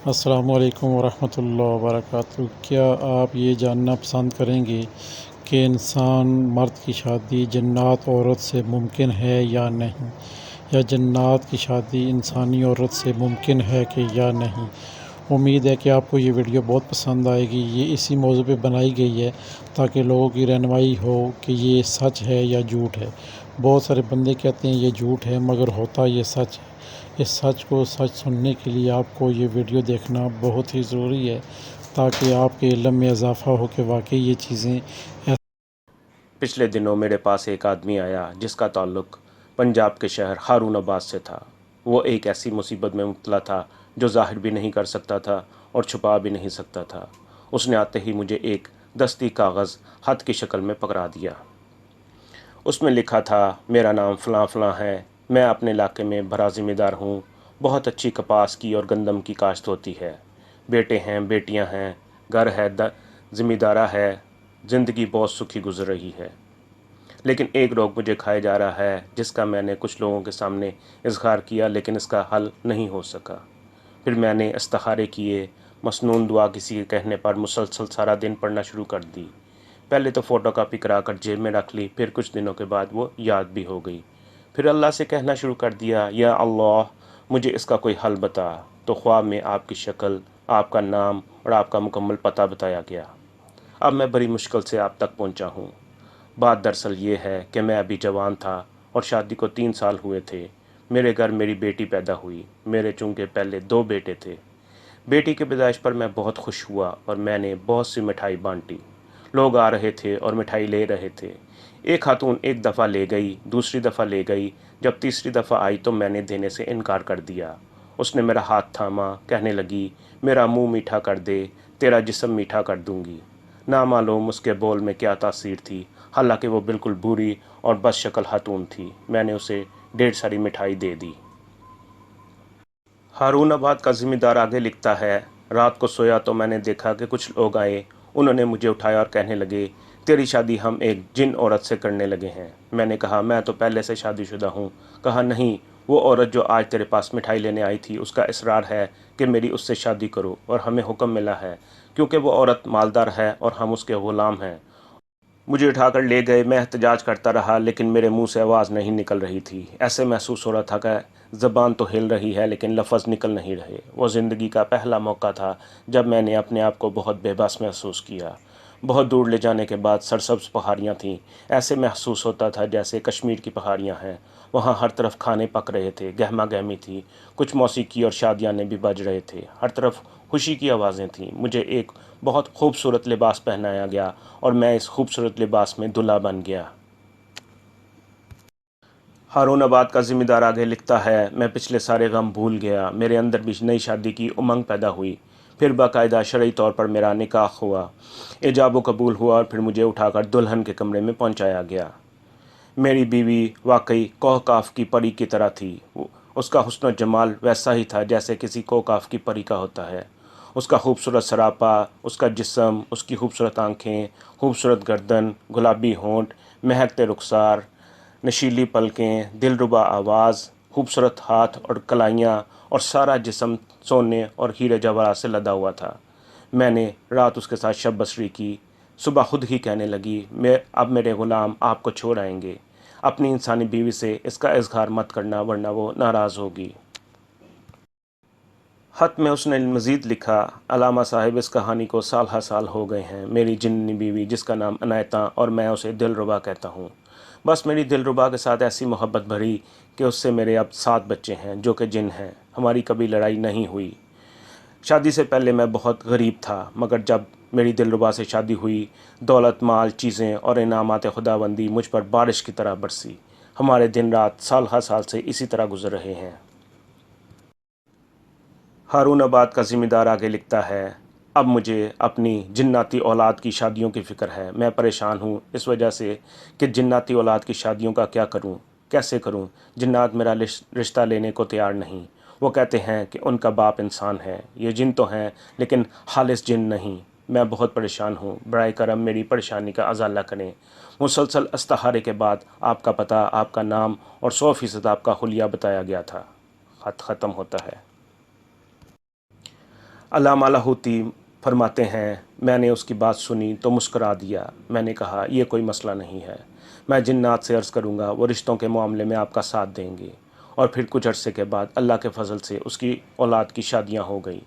السلام علیکم ورحمۃ اللہ وبرکاتہ۔ کیا آپ یہ جاننا پسند کریں گے کہ انسان مرد کی شادی جنات عورت سے ممکن ہے یا نہیں، یا جنات کی شادی انسانی عورت سے ممکن ہے کہ یا نہیں؟ امید ہے کہ آپ کو یہ ویڈیو بہت پسند آئے گی۔ یہ اسی موضوع پہ بنائی گئی ہے تاکہ لوگوں کی رہنمائی ہو کہ یہ سچ ہے یا جھوٹ ہے۔ بہت سارے بندے کہتے ہیں یہ جھوٹ ہے، مگر ہوتا یہ سچ ہے۔ اس سچ کو سچ سننے کے لیے آپ کو یہ ویڈیو دیکھنا بہت ہی ضروری ہے تاکہ آپ کے علم میں اضافہ ہو کہ واقعی یہ چیزیں پچھلے دنوں میرے پاس ایک آدمی آیا جس کا تعلق پنجاب کے شہر ہارون آباد سے تھا۔ وہ ایک ایسی مصیبت میں مبتلا تھا جو ظاہر بھی نہیں کر سکتا تھا اور چھپا بھی نہیں سکتا تھا۔ اس نے آتے ہی مجھے ایک دستی کاغذ خط کی شکل میں پکڑا دیا۔ اس میں لکھا تھا، میرا نام فلاں فلاں ہے، میں اپنے علاقے میں بڑا ذمہ دار ہوں، بہت اچھی کپاس کی اور گندم کی کاشت ہوتی ہے، بیٹے ہیں بیٹیاں ہیں، گھر ہے، ذمہ دارہ ہے، زندگی بہت سکھی گزر رہی ہے، لیکن ایک روگ مجھے کھائے جا رہا ہے جس کا میں نے کچھ لوگوں کے سامنے اظہار کیا لیکن اس کا حل نہیں ہو سکا۔ پھر میں نے استخارے کیے، مسنون دعا کسی کے کہنے پر مسلسل سارا دن پڑھنا شروع کر دی۔ پہلے تو فوٹو کاپی کرا کر جیب میں رکھ لی، پھر کچھ دنوں کے بعد وہ یاد بھی ہو گئی۔ پھر اللہ سے کہنا شروع کر دیا، یا اللہ مجھے اس کا کوئی حل بتا۔ تو خواب میں آپ کی شکل، آپ کا نام اور آپ کا مکمل پتہ بتایا گیا۔ اب میں بڑی مشکل سے آپ تک پہنچا ہوں۔ بات دراصل یہ ہے کہ میں ابھی جوان تھا اور شادی کو 3 سال ہوئے تھے۔ میرے گھر میری بیٹی پیدا ہوئی۔ میرے چونکہ پہلے 2 بیٹے تھے۔ بیٹی کی پیدائش پر میں بہت خوش ہوا اور میں نے بہت سی مٹھائی بانٹی۔ لوگ آ رہے تھے اور مٹھائی لے رہے تھے۔ ایک خاتون ایک دفعہ لے گئی، دوسری دفعہ لے گئی، جب تیسری دفعہ آئی تو میں نے دینے سے انکار کر دیا۔ اس نے میرا ہاتھ تھاما، کہنے لگی، میرا منہ میٹھا کر دے، تیرا جسم میٹھا کر دوں گی۔ نامعلوم اس کے بول میں کیا تاثیر تھی، حالانکہ وہ بالکل بری اور بد شکل خاتون تھی۔ میں نے اسے ڈھیر ساری مٹھائی دے دی۔ ہارون آباد کا ذمہ دار آگے لکھتا ہے، رات کو سویا تو میں نے دیکھا کہ کچھ لوگ آئے، انہوں نے مجھے اٹھایا اور کہنے لگے، تیری شادی ہم ایک جن عورت سے کرنے لگے ہیں۔ میں نے کہا، میں تو پہلے سے شادی شدہ ہوں۔ کہا، نہیں، وہ عورت جو آج تیرے پاس مٹھائی لینے آئی تھی اس کا اصرار ہے کہ میری اس سے شادی کرو، اور ہمیں حکم ملا ہے کیونکہ وہ عورت مالدار ہے اور ہم اس کے غلام ہیں۔ مجھے اٹھا کر لے گئے، میں احتجاج کرتا رہا لیکن میرے منہ سے آواز نہیں نکل رہی تھی۔ ایسے محسوس ہو رہا تھا کہ زبان تو ہل رہی ہے لیکن لفظ نکل نہیں رہے۔ وہ زندگی کا پہلا موقع تھا جب میں نے اپنے آپ کو بہت بے بس محسوس کیا۔ بہت دور لے جانے کے بعد سرسبز پہاڑیاں تھیں، ایسے محسوس ہوتا تھا جیسے کشمیر کی پہاڑیاں ہیں۔ وہاں ہر طرف کھانے پک رہے تھے، گہما گہمی تھی، کچھ موسیقی اور شادیانے بھی بج رہے تھے، ہر طرف خوشی کی آوازیں تھیں۔ مجھے ایک بہت خوبصورت لباس پہنایا گیا اور میں اس خوبصورت لباس میں دلہا بن گیا۔ ہارون آباد کا ذمہ دار آگے لکھتا ہے، میں پچھلے سارے غم بھول گیا، میرے اندر بھی نئی شادی کی امنگ پیدا ہوئی۔ پھر باقاعدہ شرعی طور پر میرا نکاح ہوا، ایجاب و قبول ہوا اور پھر مجھے اٹھا کر دلہن کے کمرے میں پہنچایا گیا۔ میری بیوی واقعی کوہ کی پری کی طرح تھی۔ اس کا حسن و جمال ویسا ہی تھا جیسے کسی کوہ کی پری کا ہوتا ہے۔ اس کا خوبصورت سراپا، اس کا جسم، اس کی خوبصورت آنکھیں، خوبصورت گردن، گلابی ہونٹ، مہکتے رخسار، نشیلی پلکیں، دلربا آواز، خوبصورت ہاتھ اور کلائیاں، اور سارا جسم سونے اور ہیرے جواہرات سے لدا ہوا تھا۔ میں نے رات اس کے ساتھ شب بسری کی۔ صبح خود ہی کہنے لگی، اب میرے غلام آپ کو چھوڑ آئیں گے۔ اپنی انسانی بیوی سے اس کا اظہار مت کرنا ورنہ وہ ناراض ہوگی۔ خط میں اس نے مزید لکھا، علامہ صاحب، اس کہانی کو سال ہر سال ہو گئے ہیں۔ میری جننی بیوی جس کا نام عنایتاں اور میں اسے دلربا کہتا ہوں، بس میری دلربا کے ساتھ ایسی محبت بھری کہ اس سے میرے اب 7 بچے ہیں جو کہ جن ہیں۔ ہماری کبھی لڑائی نہیں ہوئی۔ شادی سے پہلے میں بہت غریب تھا، مگر جب میری دلربا سے شادی ہوئی، دولت، مال، چیزیں اور انعامات خداوندی مجھ پر بارش کی طرح برسی۔ ہمارے دن رات سال ہر سال سے اسی طرح گزر رہے ہیں۔ ہارون آباد کا ذمہ دار آگے لکھتا ہے، اب مجھے اپنی جناتی اولاد کی شادیوں کی فکر ہے۔ میں پریشان ہوں اس وجہ سے کہ جناتی اولاد کی شادیوں کا کیا کروں، کیسے کروں۔ جنات میرا رشتہ لینے کو تیار نہیں۔ وہ کہتے ہیں کہ ان کا باپ انسان ہے۔ یہ جن تو ہیں لیکن خالص جن نہیں۔ میں بہت پریشان ہوں، برائے کرم میری پریشانی کا ازالہ کریں۔ مسلسل استخارے کے بعد آپ کا پتہ، آپ کا نام اور 100% آپ کا حلیہ بتایا گیا تھا۔ خط ختم ہوتا ہے۔ علامہ لاہوتی فرماتے ہیں، میں نے اس کی بات سنی تو مسکرا دیا۔ میں نے کہا یہ کوئی مسئلہ نہیں ہے، میں جنات سے عرض کروں گا، وہ رشتوں کے معاملے میں آپ کا ساتھ دیں گے۔ اور پھر کچھ عرصے کے بعد اللہ کے فضل سے اس کی اولاد کی شادیاں ہو گئیں۔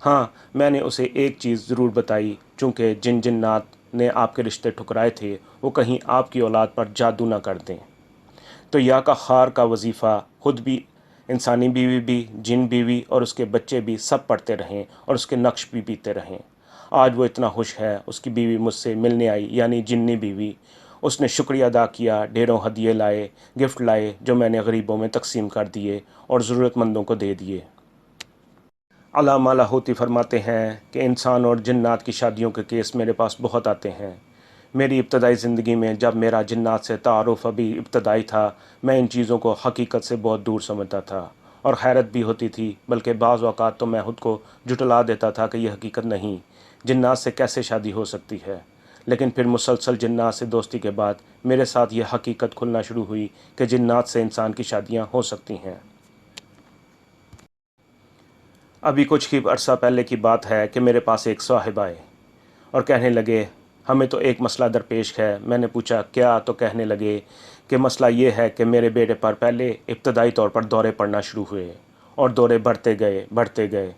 ہاں، میں نے اسے ایک چیز ضرور بتائی، چونکہ جن جنات نے آپ کے رشتے ٹھکرائے تھے وہ کہیں آپ کی اولاد پر جادو نہ کر دیں۔ تو یا کا خار کا وظیفہ خود بھی، انسانی بیوی بھی، جن بیوی اور اس کے بچے بھی سب پڑھتے رہیں اور اس کے نقش بھی پیتے رہیں۔ آج وہ اتنا خوش ہے، اس کی بیوی مجھ سے ملنے آئی، یعنی جنی بیوی۔ اس نے شکریہ ادا کیا، ڈھیروں ہدیے لائے، گفٹ لائے، جو میں نے غریبوں میں تقسیم کر دیے اور ضرورت مندوں کو دے دیے۔ علامہ لاہوتی فرماتے ہیں کہ انسان اور جنات کی شادیوں کے کیس میرے پاس بہت آتے ہیں۔ میری ابتدائی زندگی میں جب میرا جنات سے تعارف ابھی ابتدائی تھا، میں ان چیزوں کو حقیقت سے بہت دور سمجھتا تھا اور حیرت بھی ہوتی تھی، بلکہ بعض اوقات تو میں خود کو جھٹلا دیتا تھا کہ یہ حقیقت نہیں، جنات سے کیسے شادی ہو سکتی ہے۔ لیکن پھر مسلسل جنات سے دوستی کے بعد میرے ساتھ یہ حقیقت کھلنا شروع ہوئی کہ جنات سے انسان کی شادیاں ہو سکتی ہیں۔ ابھی کچھ ہی عرصہ پہلے کی بات ہے کہ میرے پاس ایک صاحب آئے اور کہنے لگے، ہمیں تو ایک مسئلہ درپیش ہے۔ میں نے پوچھا کیا؟ تو کہنے لگے کہ مسئلہ یہ ہے کہ میرے بیٹے پر پہلے ابتدائی طور پر دورے پڑنا شروع ہوئے اور دورے بڑھتے گئے۔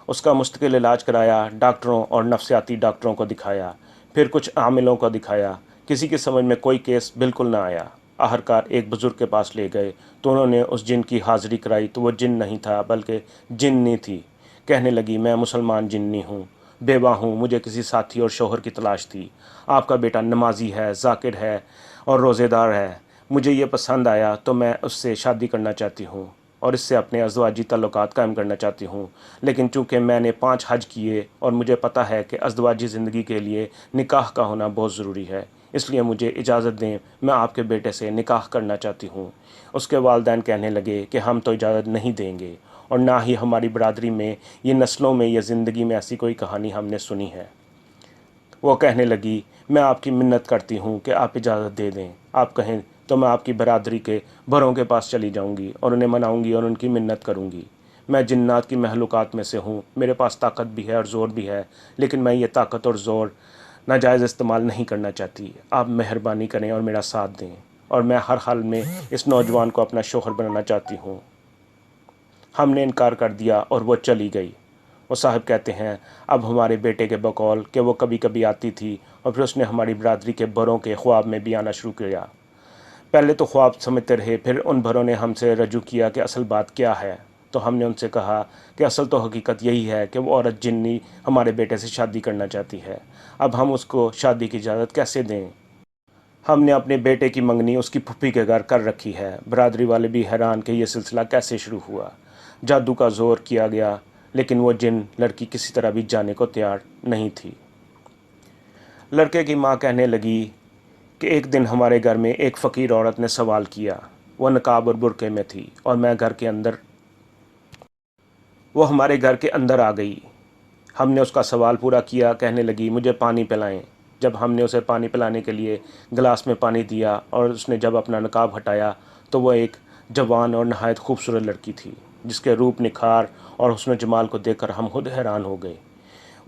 اس کا مستقل علاج کرایا، ڈاکٹروں اور نفسیاتی ڈاکٹروں کو دکھایا، پھر کچھ عاملوں کو دکھایا، کسی کی سمجھ میں کوئی کیس بالکل نہ آیا۔ آخرکار ایک بزرگ کے پاس لے گئے تو انہوں نے اس جن کی حاضری کرائی تو وہ جن نہیں تھا بلکہ جنی تھی۔ کہنے لگی، میں مسلمان جنی ہوں، بیوہ ہوں، مجھے کسی ساتھی اور شوہر کی تلاش تھی۔ آپ کا بیٹا نمازی ہے، ذاکر ہے اور روزے دار ہے، مجھے یہ پسند آیا تو میں اس سے شادی کرنا چاہتی ہوں اور اس سے اپنے ازدواجی تعلقات قائم کرنا چاہتی ہوں۔ لیکن چونکہ میں نے 5 حج کیے اور مجھے پتہ ہے کہ ازدواجی زندگی کے لیے نکاح کا ہونا بہت ضروری ہے، اس لیے مجھے اجازت دیں، میں آپ کے بیٹے سے نکاح کرنا چاہتی ہوں۔ اس کے والدین کہنے لگے کہ ہم تو اجازت نہیں دیں گے، اور نہ ہی ہماری برادری میں، یہ نسلوں میں، یہ زندگی میں ایسی کوئی کہانی ہم نے سنی ہے۔ وہ کہنے لگی، میں آپ کی منت کرتی ہوں کہ آپ اجازت دے دیں، آپ کہیں تو میں آپ کی برادری کے بڑوں کے پاس چلی جاؤں گی اور انہیں مناؤں گی اور ان کی منت کروں گی۔ میں جنات کی مخلوقات میں سے ہوں، میرے پاس طاقت بھی ہے اور زور بھی ہے، لیکن میں یہ طاقت اور زور ناجائز استعمال نہیں کرنا چاہتی۔ آپ مہربانی کریں اور میرا ساتھ دیں، اور میں ہر حال میں اس نوجوان کو اپنا شوہر بنانا چاہتی ہوں۔ ہم نے انکار کر دیا اور وہ چلی گئی۔ وہ صاحب کہتے ہیں، اب ہمارے بیٹے کے بقول کہ وہ کبھی کبھی آتی تھی اور پھر اس نے ہماری برادری کے بڑوں کے خواب میں بھی آنا شروع کیا۔ پہلے تو خواب سمجھتے رہے، پھر ان بڑوں نے ہم سے رجوع کیا کہ اصل بات کیا ہے، تو ہم نے ان سے کہا کہ اصل تو حقیقت یہی ہے کہ وہ عورت جنی ہمارے بیٹے سے شادی کرنا چاہتی ہے۔ اب ہم اس کو شادی کی اجازت کیسے دیں؟ ہم نے اپنے بیٹے کی منگنی اس کی پھپھی کے گھر کر رکھی ہے۔ برادری والے بھی حیران کہ یہ سلسلہ کیسے شروع ہوا۔ جادو کا زور کیا گیا، لیکن وہ جن لڑکی کسی طرح بھی جانے کو تیار نہیں تھی۔ لڑکے کی ماں کہنے لگی کہ ایک دن ہمارے گھر میں ایک فقیر عورت نے سوال کیا، وہ نقاب اور برقعے میں تھی، اور وہ ہمارے گھر کے اندر آ گئی۔ ہم نے اس کا سوال پورا کیا، کہنے لگی، مجھے پانی پلائیں۔ جب ہم نے اسے پانی پلانے کے لیے گلاس میں پانی دیا اور اس نے جب اپنا نقاب ہٹایا تو وہ ایک جوان اور نہایت خوبصورت لڑکی تھی، جس کے روپ، نکھار اور حسن و جمال کو دیکھ کر ہم خود حیران ہو گئے۔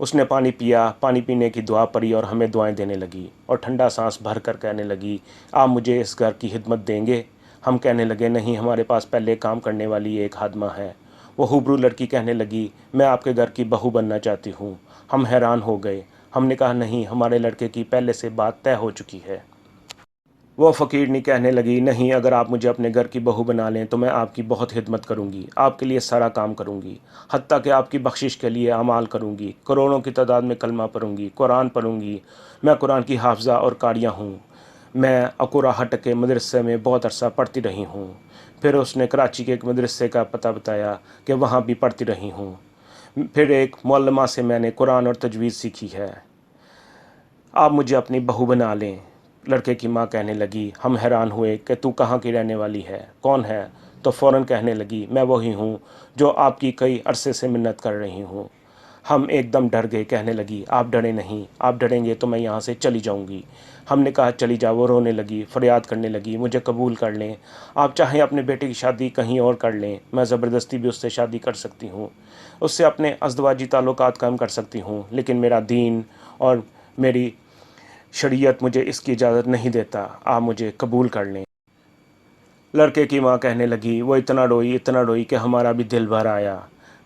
اس نے پانی پیا، پانی پینے کی دعا پڑھی اور ہمیں دعائیں دینے لگی، اور ٹھنڈا سانس بھر کر کہنے لگی، آپ مجھے اس گھر کی خدمت دیں گے؟ ہم کہنے لگے، نہیں، ہمارے پاس پہلے کام کرنے والی ایک خادمہ ہے۔ وہ ہوبرو لڑکی کہنے لگی، میں آپ کے گھر کی بہو بننا چاہتی ہوں۔ ہم حیران ہو گئے۔ ہم نے کہا، نہیں، ہمارے لڑکے کی پہلے سے بات طے ہو چکی ہے۔ وہ فقیرنی کہنے لگی، نہیں، اگر آپ مجھے اپنے گھر کی بہو بنا لیں تو میں آپ کی بہت خدمت کروں گی، آپ کے لیے سارا کام کروں گی، حتیٰ کہ آپ کی بخشش کے لیے اعمال کروں گی، کروڑوں کی تعداد میں کلمہ پڑھوں گی، قرآن پڑھوں گی۔ میں قرآن کی حافظہ اور قاریہ ہوں۔ میں اکوراہٹ کے مدرسے میں بہت عرصہ پڑھتی رہی ہوں۔ پھر اس نے کراچی کے ایک مدرسے کا پتہ بتایا کہ وہاں بھی پڑھتی رہی ہوں۔ پھر ایک معلمہ سے میں نے قرآن اور تجوید سیکھی ہے۔ آپ مجھے اپنی بہو بنا لیں۔ لڑکے کی ماں کہنے لگی، ہم حیران ہوئے کہ تو کہاں کی رہنے والی ہے، کون ہے؟ تو فوراً کہنے لگی، میں وہی ہوں جو آپ کی کئی عرصے سے منت کر رہی ہوں۔ ہم ایک دم ڈر گئے. کہنے لگی آپ ڈریں نہیں, آپ ڈریں گے تو میں یہاں سے چلی جاؤں گی. ہم نے کہا چلی جاؤ. وہ رونے لگی, فریاد کرنے لگی مجھے قبول کر لیں, آپ چاہیں اپنے بیٹے کی شادی کہیں اور کر لیں, میں زبردستی بھی اس سے شادی کر سکتی ہوں, اس سے اپنے ازدواجی تعلقات قائم کر سکتی ہوں, لیکن میرا دین اور میری شریعت مجھے اس کی اجازت نہیں دیتا, آپ مجھے قبول کر لیں. لڑکے کی ماں کہنے لگی, وہ اتنا روئی کہ ہمارا بھی دل بھر آیا.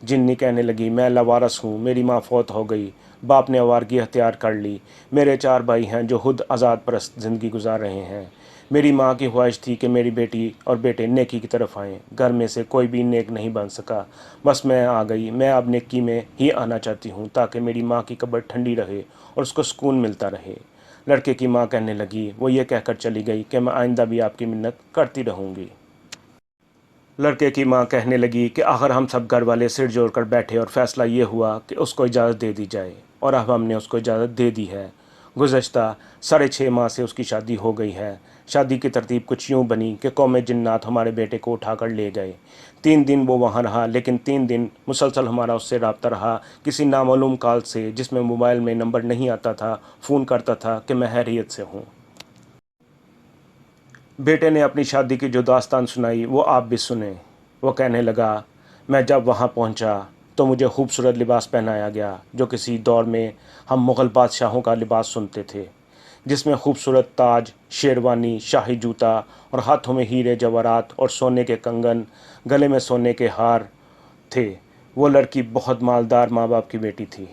جنی کہنے لگی میں لاوارث ہوں, میری ماں فوت ہو گئی, باپ نے آوارگی اختیار کر لی, میرے 4 بھائی ہیں جو خود آزاد پرست زندگی گزار رہے ہیں. میری ماں کی خواہش تھی کہ میری بیٹی اور بیٹے نیکی کی طرف آئیں, گھر میں سے کوئی بھی نیک نہیں بن سکا, بس میں آ گئی. میں اب نیکی میں ہی آنا چاہتی ہوں تاکہ میری ماں کی قبر ٹھنڈی رہے اور اس کو سکون ملتا رہے. لڑکے کی ماں کہنے لگی, وہ یہ کہہ کر چلی گئی کہ میں آئندہ بھی آپ کی منت کرتی رہوں گی. لڑکے کی ماں کہنے لگی کہ آخر ہم سب گھر والے سر جوڑ کر بیٹھے اور فیصلہ یہ ہوا کہ اس کو اجازت دے دی جائے, اور اب ہم نے اس کو اجازت دے دی ہے. گزشتہ 6.5 ماہ سے اس کی شادی ہو گئی ہے. شادی کی ترتیب کچھ یوں بنی کہ قوم جنات ہمارے بیٹے کو اٹھا کر لے گئے. 3 دن وہ وہاں رہا, لیکن 3 دن مسلسل ہمارا اس سے رابطہ رہا. کسی نامعلوم کال سے, جس میں موبائل میں نمبر نہیں آتا تھا, فون کرتا تھا کہ میں خیریت سے ہوں. بیٹے نے اپنی شادی کی جو داستان سنائی وہ آپ بھی سنیں. وہ کہنے لگا, میں جب وہاں پہنچا تو مجھے خوبصورت لباس پہنایا گیا جو کسی دور میں ہم مغل بادشاہوں کا لباس سنتے تھے, جس میں خوبصورت تاج, شیروانی, شاہی جوتا اور ہاتھوں میں ہیرے جواہرات اور سونے کے کنگن, گلے میں سونے کے ہار تھے. وہ لڑکی بہت مالدار ماں باپ کی بیٹی تھی.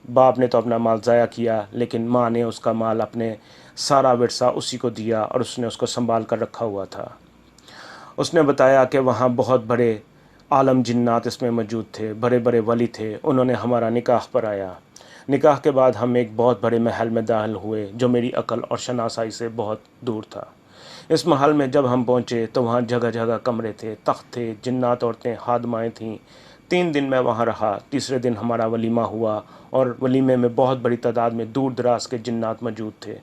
باپ نے تو اپنا مال ضائع کیا, لیکن ماں نے اس کا مال اپنے سارا ورثہ اسی کو دیا اور اس نے اس کو سنبھال کر رکھا ہوا تھا. اس نے بتایا کہ وہاں بہت بڑے عالم جنات اس میں موجود تھے, بڑے بڑے ولی تھے. انہوں نے ہمارا نکاح پڑھایا. نکاح کے بعد ہم ایک بہت بڑے محل میں داخل ہوئے جو میری عقل اور شناسائی سے بہت دور تھا. اس محل میں جب ہم پہنچے تو وہاں جگہ جگہ کمرے تھے, تخت تھے, جنات عورتیں, خادمائیں تھیں. 3 دن میں وہاں رہا. تیسرے دن ہمارا ولیمہ ہوا اور ولیمے میں بہت بڑی تعداد میں دور دراز کے جنات موجود تھے.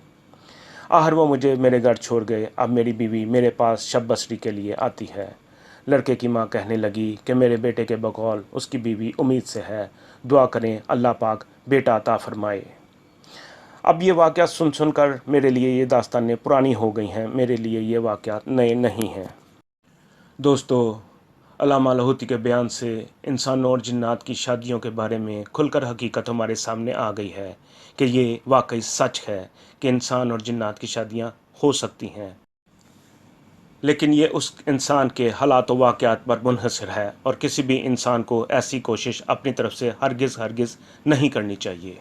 آخر وہ مجھے میرے گھر چھوڑ گئے. اب میری بیوی میرے پاس شب بسری کے لیے آتی ہے. لڑکے کی ماں کہنے لگی کہ میرے بیٹے کے بقول اس کی بیوی امید سے ہے, دعا کریں اللہ پاک بیٹا عطا فرمائے. اب یہ واقعات سن سن کر میرے لیے یہ داستانیں پرانی ہو گئی ہیں, میرے لیے یہ واقعات نئے نہیں ہیں. دوستو, علامہ لاہوتی کے بیان سے انسانوں اور جنات کی شادیوں کے بارے میں کھل کر حقیقت ہمارے سامنے آ گئی ہے کہ یہ واقعی سچ ہے کہ انسان اور جنات کی شادیاں ہو سکتی ہیں, لیکن یہ اس انسان کے حالات و واقعات پر منحصر ہے, اور کسی بھی انسان کو ایسی کوشش اپنی طرف سے ہرگز نہیں کرنی چاہیے.